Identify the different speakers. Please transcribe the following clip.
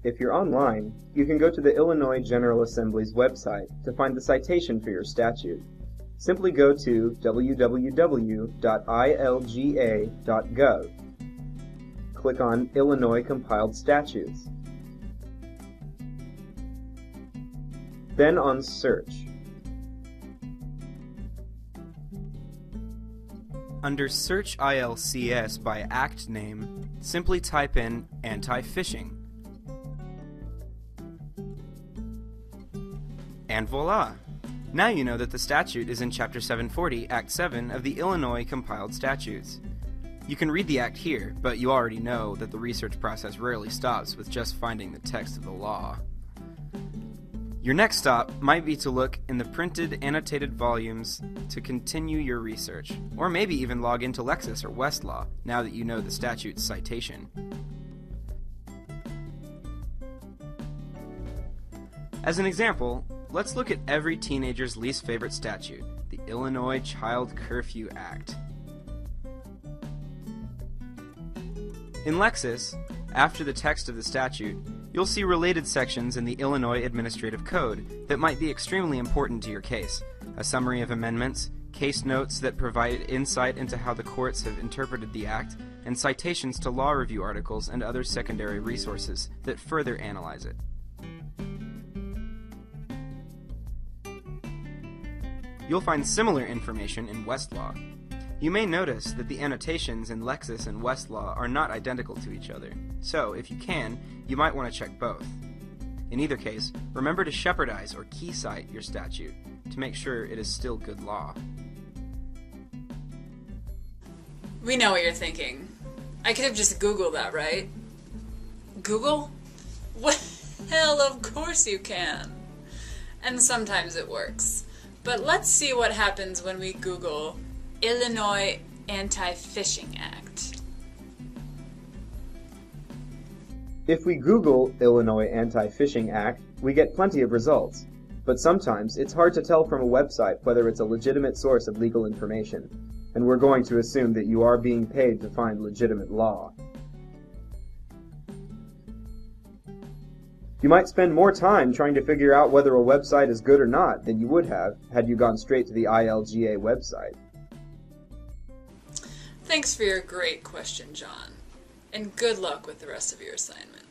Speaker 1: If you're online, you can go to the Illinois General Assembly's website to find the citation for your statute. Simply go to www.ilga.gov. Click on Illinois Compiled Statutes. Then on Search.
Speaker 2: Under Search ILCS by Act Name, simply type in anti-phishing. And voila! Now you know that the statute is in Chapter 740, Act 7 of the Illinois Compiled Statutes. You can read the act here, but you already know that the research process rarely stops with just finding the text of the law. Your next stop might be to look in the printed, annotated volumes to continue your research, or maybe even log into Lexis or Westlaw now that you know the statute's citation. As an example, let's look at every teenager's least favorite statute, the Illinois Child Curfew Act. In Lexis, after the text of the statute, you'll see related sections in the Illinois Administrative Code that might be extremely important to your case, a summary of amendments, case notes that provide insight into how the courts have interpreted the act, and citations to law review articles and other secondary resources that further analyze it. You'll find similar information in Westlaw. You may notice that the annotations in Lexis and Westlaw are not identical to each other, so if you can, you might want to check both. In either case, remember to shepherdize or key cite your statute to make sure it is still good law.
Speaker 3: We know what you're thinking. I could have just Googled that, right? Google? Well, of course you can. And sometimes it works. But let's see what happens when we Google Illinois Anti-Phishing Act.
Speaker 1: If we Google Illinois Anti-Phishing Act, we get plenty of results. But sometimes it's hard to tell from a website whether it's a legitimate source of legal information, and we're going to assume that you are being paid to find legitimate law. You might spend more time trying to figure out whether a website is good or not than you would have had you gone straight to the ILGA website.
Speaker 3: Thanks for your great question, John, and good luck with the rest of your assignment.